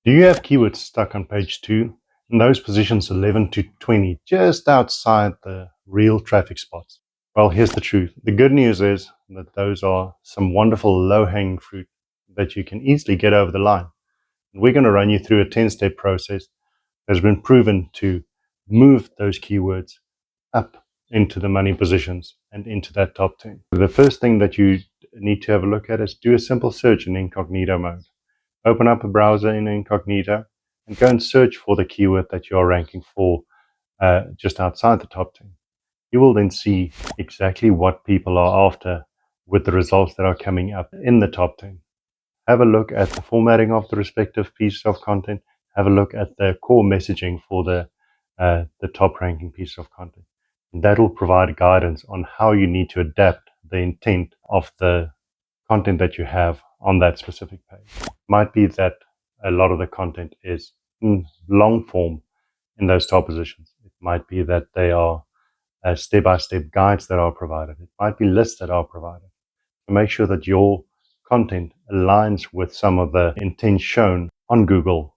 Do you have keywords stuck on page 2 in those positions 11 to 20 just outside the real traffic spots? Well, here's the truth. The good news is that those are some wonderful low-hanging fruit that you can easily get over the line. And we're going to run you through a 10-step process that has been proven to move those keywords up into the money positions and into that top 10. The first thing that you need to have a look at is do a simple search in incognito mode. Open up a browser in incognito and go and search for the keyword that you're ranking for just outside the top 10. You will then see exactly what people are after with the results that are coming up in the top 10. Have a look at the formatting of the respective piece of content. Have a look at the core messaging for the top ranking piece of content. And that will provide guidance on how you need to adapt the intent of the content that you have on that specific page. Might be that a lot of the content is in long form in those top positions. It might be that they are step-by-step guides that are provided. It might be lists that are provided. So make sure that your content aligns with some of the intent shown on Google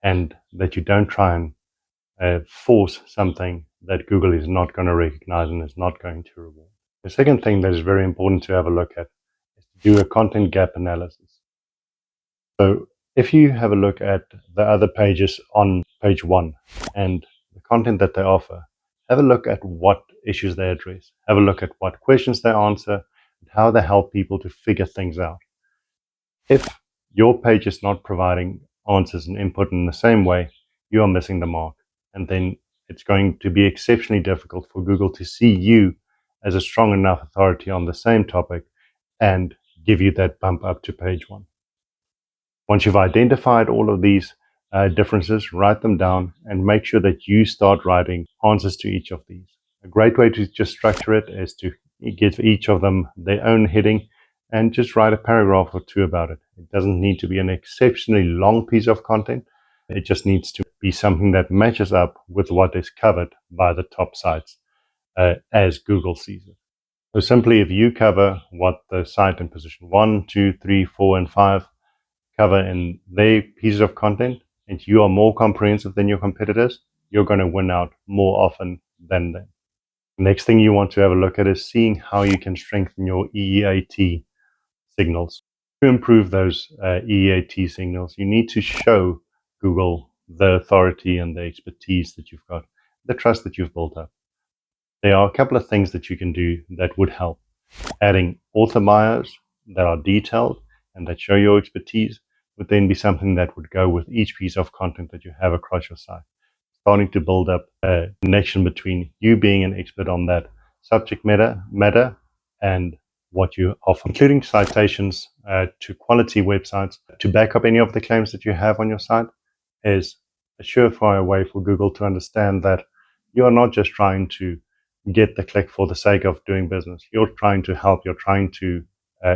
and that you don't try and force something that Google is not going to recognize and is not going to reward. The second thing that is very important to have a look at is to do a content gap analysis. So if you have a look at the other pages on page 1 and the content that they offer, have a look at what issues they address. Have a look at what questions they answer and how they help people to figure things out. If your page is not providing answers and input in the same way, you are missing the mark. And then it's going to be exceptionally difficult for Google to see you as a strong enough authority on the same topic and give you that bump up to page 1. Once you've identified all of these differences, write them down and make sure that you start writing answers to each of these. A great way to just structure it is to give each of them their own heading and just write a paragraph or 2 about it. It doesn't need to be an exceptionally long piece of content. It just needs to be something that matches up with what is covered by the top sites as Google sees it. So simply, if you cover what the site in position 1, 2, 3, 4, and 5 cover in their pieces of content, and you are more comprehensive than your competitors, you're going to win out more often than them. The next thing you want to have a look at is seeing how you can strengthen your EEAT signals. To improve those EEAT signals, you need to show Google the authority and the expertise that you've got, the trust that you've built up. There are a couple of things that you can do that would help. Adding author bios that are detailed and that show your expertise would then be something that would go with each piece of content that you have across your site. Starting to build up a connection between you being an expert on that subject matter and what you offer, including citations to quality websites to back up any of the claims that you have on your site, is a surefire way for Google to understand that you are not just trying to get the click for the sake of doing business. You're trying to help, you're trying to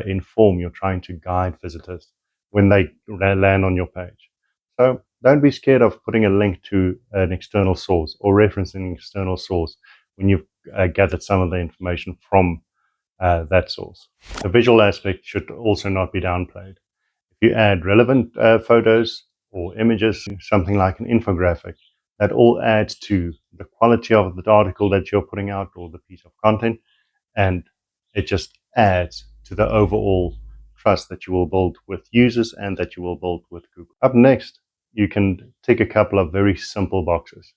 inform, you're trying to guide visitors when they land on your page. So don't be scared of putting a link to an external source or referencing an external source when you've gathered some of the information from that source. The visual aspect should also not be downplayed. If you add relevant photos or images, something like an infographic, that all adds to the quality of the article that you're putting out or the piece of content, and it just adds to the overall trust that you will build with users and that you will build with Google. Up next, you can tick a couple of very simple boxes.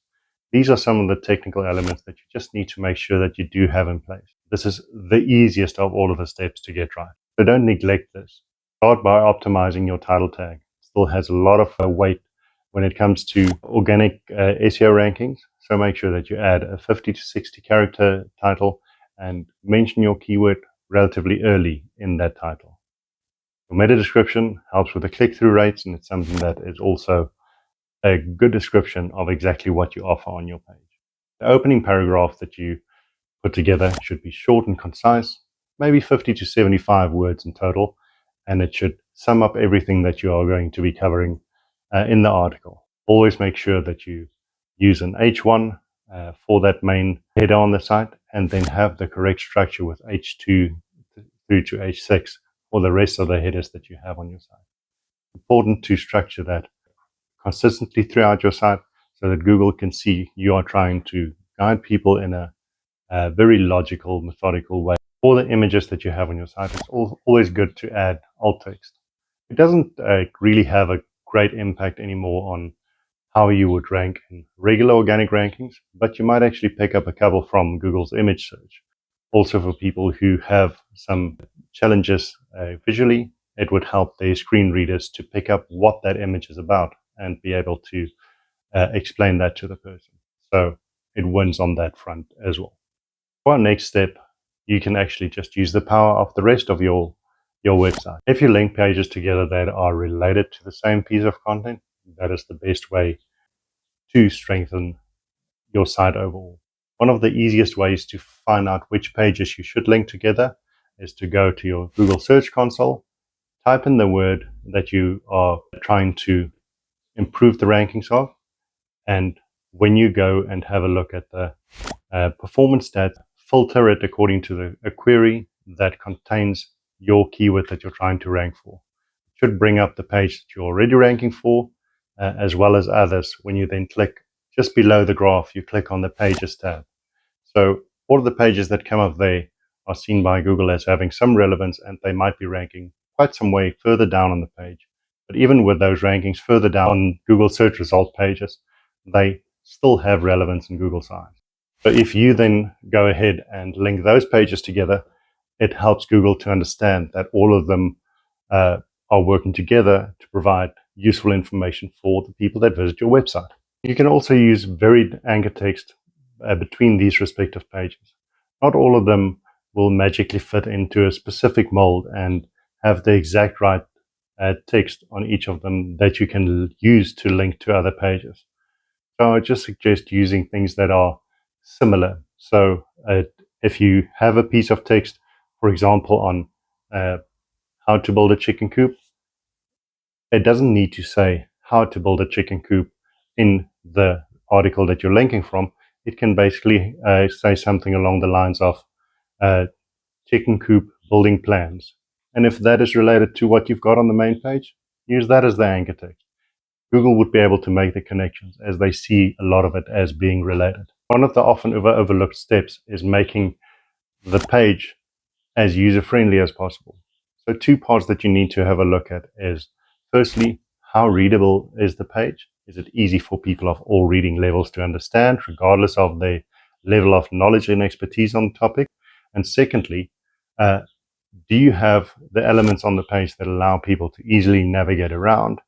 These are some of the technical elements that you just need to make sure that you do have in place. This is the easiest of all of the steps to get right. So don't neglect this. Start by optimizing your title tag. It still has a lot of weight when it comes to organic SEO rankings. So make sure that you add a 50 to 60 character title and mention your keyword relatively early in that title. Your meta description helps with the click-through rates, and it's something that is also a good description of exactly what you offer on your page. The opening paragraph that you put together should be short and concise, maybe 50 to 75 words in total, and it should sum up everything that you are going to be covering in the article. Always make sure that you use an H1 for that main header on the site, and then have the correct structure with H2 through to H6 for the rest of the headers that you have on your site. Important to structure that consistently throughout your site so that Google can see you are trying to guide people in a very logical, methodical way. For the images that you have on your site, it's always good to add alt text. It doesn't really have a great impact anymore on how you would rank in regular organic rankings, but you might actually pick up a couple from Google's image search. Also, for people who have some challenges visually, it would help their screen readers to pick up what that image is about and be able to explain that to the person. So it wins on that front as well. For our next step, you can actually just use the power of the rest of your website. If you link pages together that are related to the same piece of content, that is the best way to strengthen your site overall. One of the easiest ways to find out which pages you should link together is to go to your Google Search Console, type in the word that you are trying to improve the rankings of, and when you go and have a look at the performance stats, filter it according to a query that contains your keyword that you're trying to rank for. It should bring up the page that you're already ranking for, as well as others. When you then click just below the graph, you click on the Pages tab. So all of the pages that come up there are seen by Google as having some relevance, and they might be ranking quite some way further down on the page. But even with those rankings further down on Google search result pages, they still have relevance in Google's eyes. So if you then go ahead and link those pages together, it helps Google to understand that all of them are working together to provide useful information for the people that visit your website. You can also use varied anchor text between these respective pages. Not all of them will magically fit into a specific mold and have the exact right text on each of them that you can use to link to other pages. So I just suggest using things that are similar. So if you have a piece of text, for example, on how to build a chicken coop, it doesn't need to say how to build a chicken coop in the article that you're linking from. It can basically say something along the lines of chicken coop building plans. And if that is related to what you've got on the main page, use that as the anchor text. Google would be able to make the connections as they see a lot of it as being related. One of the often overlooked steps is making the page as user-friendly as possible. So two parts that you need to have a look at is, firstly, how readable is the page? Is it easy for people of all reading levels to understand, regardless of their level of knowledge and expertise on the topic? And secondly, do you have the elements on the page that allow people to easily navigate around,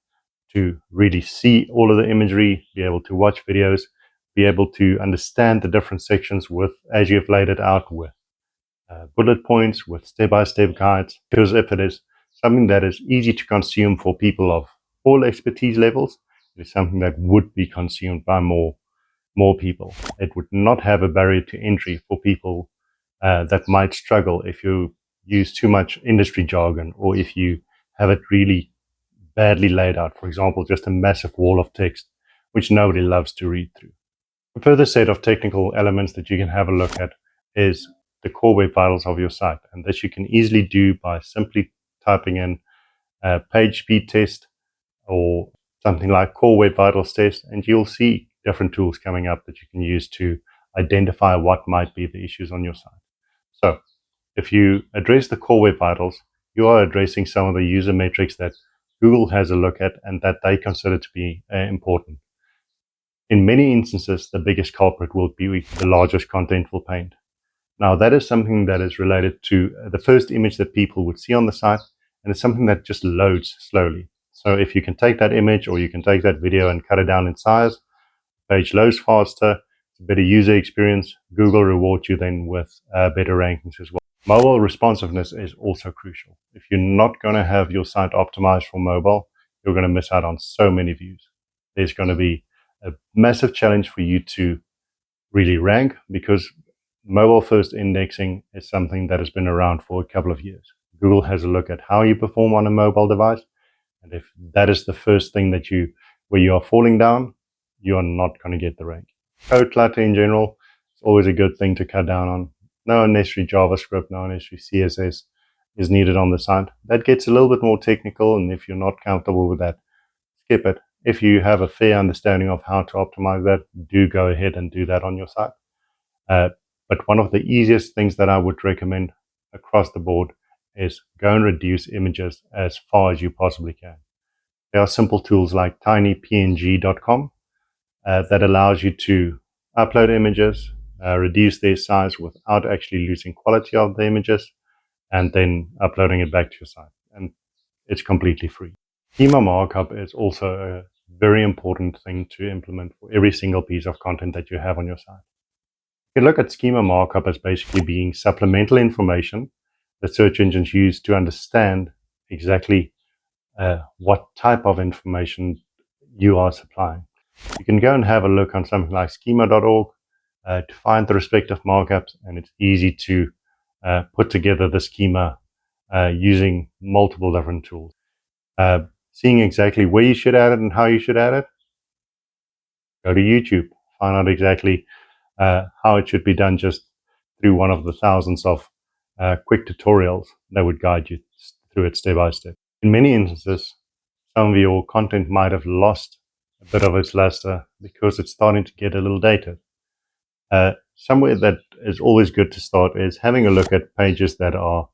to really see all of the imagery, be able to watch videos, be able to understand the different sections with, as you've laid it out, with bullet points, with step-by-step guides? Because if it is something that is easy to consume for people of all expertise levels, it is something that would be consumed by more people. It would not have a barrier to entry for people that might struggle if you use too much industry jargon, or if you have it really badly laid out. For example, just a massive wall of text, which nobody loves to read through. A further set of technical elements that you can have a look at is the core web vitals of your site. And this you can easily do by simply typing in page speed test or something like core web vitals test, and you'll see different tools coming up that you can use to identify what might be the issues on your site. So if you address the core web vitals, you are addressing some of the user metrics that Google has a look at and that they consider to be important. In many instances, the biggest culprit will be the largest contentful paint. Now, that is something that is related to the first image that people would see on the site, and it's something that just loads slowly. So if you can take that image or you can take that video and cut it down in size, the page loads faster, it's a better user experience. Google rewards you then with better rankings as well. Mobile responsiveness is also crucial. If you're not going to have your site optimized for mobile, you're going to miss out on so many views. There's going to be a massive challenge for you to really rank, because mobile first indexing is something that has been around for a couple of years. Google has a look at how you perform on a mobile device, and if that is the first thing that where you are falling down, you are not going to get the rank. Code clutter in general is always a good thing to cut down on. No unnecessary JavaScript, no unnecessary CSS is needed on the site. That gets a little bit more technical, and if you're not comfortable with that, skip it. if you have a fair understanding of how to optimize that, do go ahead and do that on your site. But one of the easiest things that I would recommend across the board is go and reduce images as far as you possibly can. There are simple tools like tinypng.com that allows you to upload images, reduce their size without actually losing quality of the images, and then uploading it back to your site. And it's completely free. Schema markup is also a very important thing to implement for every single piece of content that you have on your site. You can look at schema markup as basically being supplemental information that search engines use to understand exactly what type of information you are supplying. You can go and have a look on something like schema.org to find the respective markups, and it's easy to put together the schema using multiple different tools. Seeing exactly where you should add it and how you should add it, go to YouTube, find out exactly how it should be done just through one of the thousands of quick tutorials that would guide you through it step by step. In many instances, some of your content might have lost a bit of its luster because it's starting to get a little dated. Somewhere that is always good to start is having a look at pages that are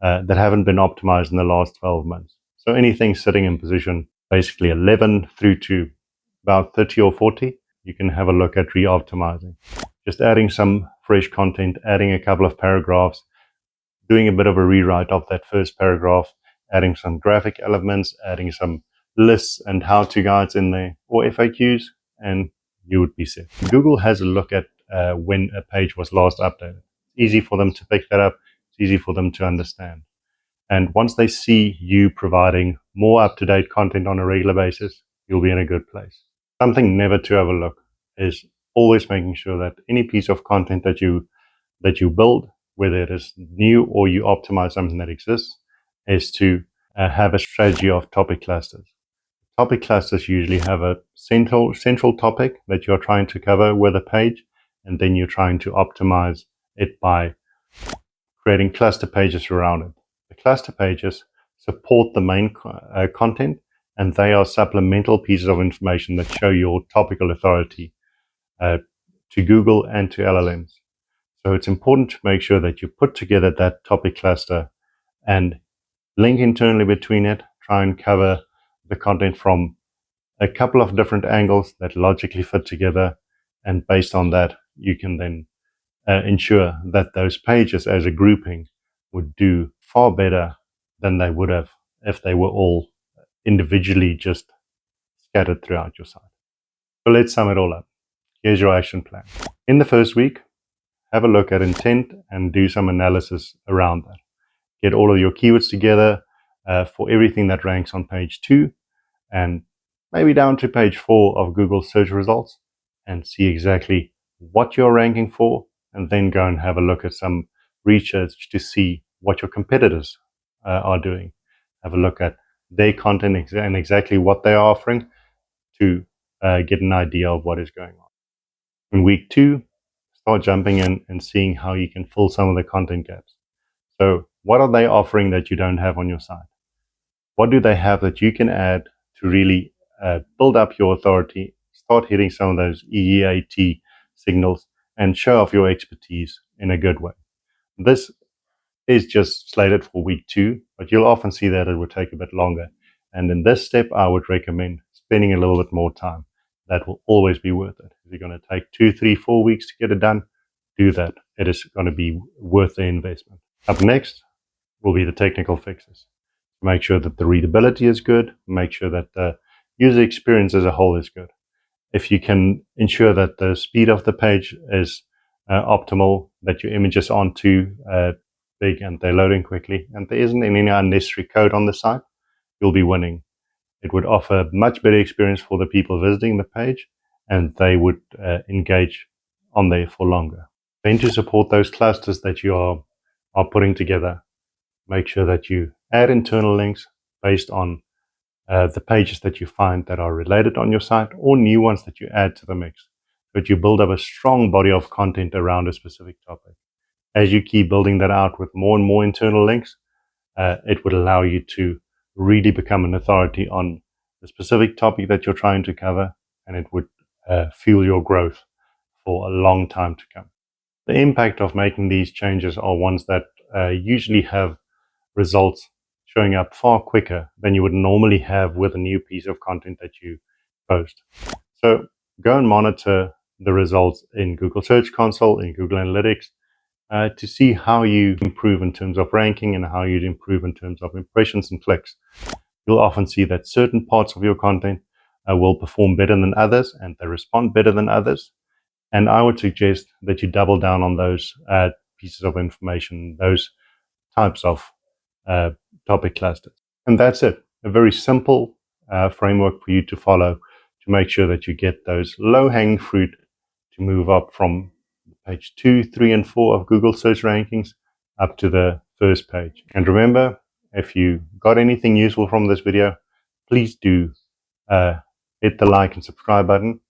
that haven't been optimized in the last 12 months. So anything sitting in position basically 11 through to about 30 or 40, you can have a look at re-optimizing. Just adding some fresh content, adding a couple of paragraphs, doing a bit of a rewrite of that first paragraph, adding some graphic elements, adding some lists and how-to guides in there, or FAQs, and you would be set. Google has a look at when a page was last updated. It's easy for them to pick that up. It's easy for them to understand. And once they see you providing more up-to-date content on a regular basis, you'll be in a good place. Something never to overlook is always making sure that any piece of content that you build, whether it is new or you optimize something that exists, is to have a strategy of topic clusters. Topic clusters usually have a central topic that you're trying to cover with a page, and then you're trying to optimize it by creating cluster pages around it. The cluster pages support the main content, and they are supplemental pieces of information that show your topical authority to Google and to LLMs. So it's important to make sure that you put together that topic cluster and link internally between it, try and cover the content from a couple of different angles that logically fit together. And based on that, you can then ensure that those pages as a grouping would do far better than they would have if they were all individually just scattered throughout your site. So let's sum it all up. Here's your action plan. In the first week, have a look at intent and do some analysis around that. Get all of your keywords together for everything that ranks on page 2 and maybe down to page 4 of Google search results, and see exactly what you're ranking for, and then go and have a look at some research to see what your competitors are doing. Have a look at their content and exactly what they are offering to get an idea of what is going on. In week 2, start jumping in and seeing how you can fill some of the content gaps. So what are they offering that you don't have on your site? What do they have that you can add to really build up your authority, start hitting some of those EEAT signals, and show off your expertise in a good way? This is just slated for week 2, but you'll often see that it would take a bit longer. And in this step, I would recommend spending a little bit more time. That will always be worth it. If you're going to take 2, 3, 4 weeks to get it done, do that. It is going to be worth the investment. Up next will be the technical fixes. Make sure that the readability is good. Make sure that the user experience as a whole is good. If you can ensure that the speed of the page is optimal, that your images aren't too big and they're loading quickly, and there isn't any unnecessary code on the site, you'll be winning. It would offer a much better experience for the people visiting the page, and they would engage on there for longer. Then to support those clusters that you are putting together, make sure that you add internal links based on the pages that you find that are related on your site, or new ones that you add to the mix. But you build up a strong body of content around a specific topic. As you keep building that out with more and more internal links, it would allow you to really become an authority on the specific topic that you're trying to cover, and it would fuel your growth for a long time to come. The impact of making these changes are ones that usually have results showing up far quicker than you would normally have with a new piece of content that you post. So go and monitor the results in Google Search Console, in Google Analytics, to see how you improve in terms of ranking and how you improve in terms of impressions and clicks. You'll often see that certain parts of your content will perform better than others and they respond better than others. And I would suggest that you double down on those pieces of information, those types of topic clusters. And that's it. A very simple framework for you to follow to make sure that you get those low-hanging fruit to move up from page 2, 3, and 4 of Google search rankings up to the first page. And remember, if you got anything useful from this video, please do hit the like and subscribe button.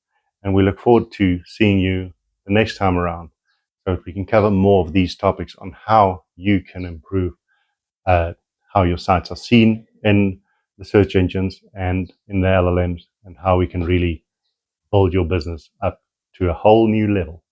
And we look forward to seeing you the next time around so that we can cover more of these topics on how you can improve how your sites are seen in the search engines and in the LLMs, and how we can really build your business up to a whole new level.